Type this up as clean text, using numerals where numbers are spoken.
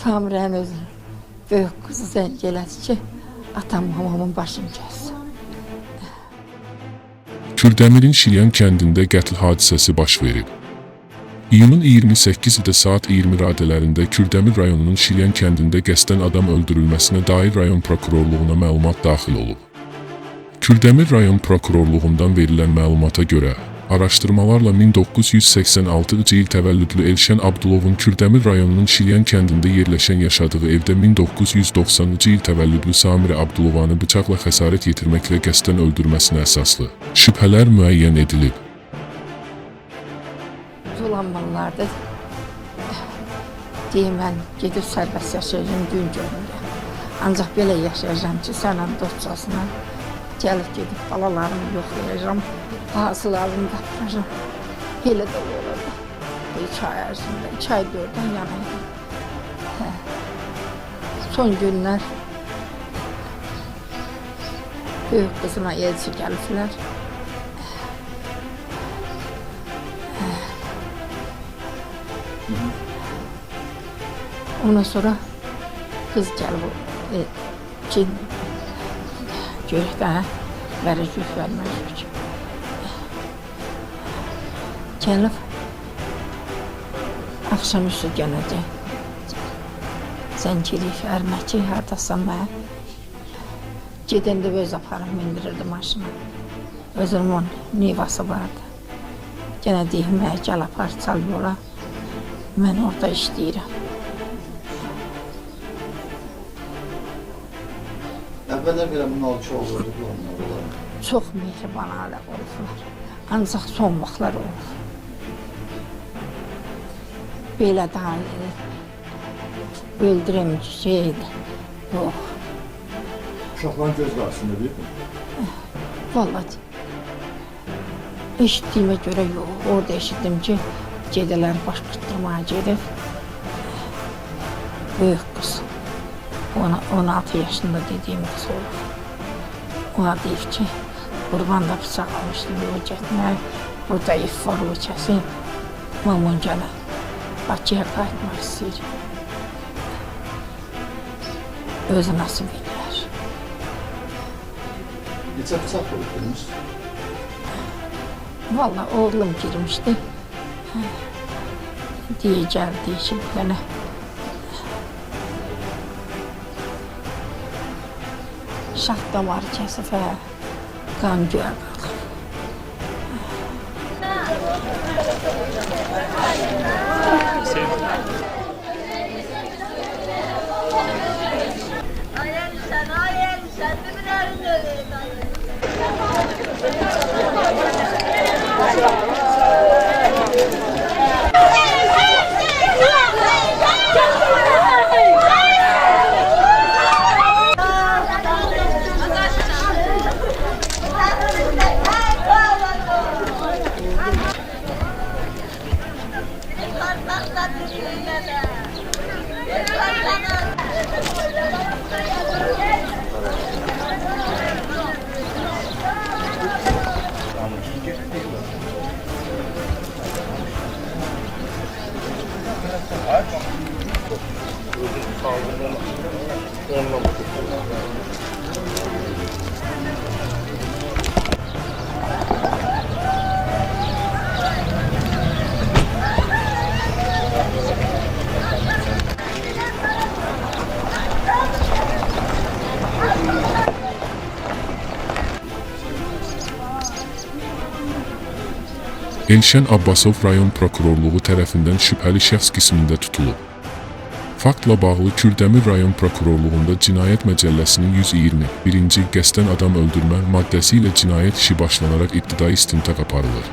Samirənin özü böyük qızı zəng elədi ki, atam hamamın başını kəssin. Kürdəmirin Şilyan kəndində qətl hadisəsi baş verib. İyunun 28-də saat 20 radələrində Kürdəmir rayonunun Şilyan kəndində qəsdən adam öldürülməsinə dair rayon prokurorluğuna məlumat daxil olub. Kürdəmir rayon prokurorluğundan verilən məlumata görə, araşdırmalarla 1986-cı il təvəllüdlü Elşən Abdulovun Kürdəmir rayonunun Şilyan kəndində yerləşən yaşadığı evdə 1990-cı il təvəllüdlü Samirə Abdulovanı bıçaqla xəsarət yetirməklə qəsdən öldürməsinə əsaslı şübhələr müəyyən edilib. Zulanmalılardı. Deyim, mən gedib sərbəst yaşayacağım gün görürəm. Ancaq belə yaşayacağım ki, sənən dostcasına gedib balalarımı yoxlayacağım. Hasılarımı tapacağım. Elə də olurdu. 2 ay ərzində, 2 ay 4-dən yanaydım. Son günlər böyük qızına elçi gəliblər. Ondan sonra kız gəlib ki, görək də verəcək verməyəcək. Gəlib, axşamüstü gələcək. Zəng eləyib, ərməkçi hardasan mən. Gedəndə öz aparım, mindirirdi maşına. Özümün Nivası vardı. Gənə deyim, gəl apar, çal yola. Mən orada işləyirəm. Əvvəllər belə münaqişə olurdu onlarla. Çox mehriban ailə olublar. Ancaq son vaxtlar olur. Belə daha öldürəm şeydi. Yox. Uşaqların göz qarşısında deyil mi? Vallahi eşitdiyimə görə yox. Orada eşitdim ki, gedələr baş qırtdırmaya gedib. Böyük qız. 16 yaşında dediyim qız olur. Ona deyib ki, qurbanda bıçaq almışdım, o getmək, burada if var, o kəsin. Mamon gələ, Bakıya qayıtmaq istəyir. Özü nasib eləyər. Neçə bıçaq olubdunuz? Vallahi oğlum girmişdi. Deyə gəldi ki, bir dənə şah damarı kəsib, qan göyə qalxıb. Elşən Abbasov rayon prokurorluğu tərəfindən şübhəli şəxs qismində tutulub. Faktla bağlı Kürdəmir rayon prokurorluğunda Cinayət Məcəlləsinin 120 1-ci qəsdən adam öldürmə maddəsi ilə cinayət işi başlanaraq ibtidai istintaq aparılır.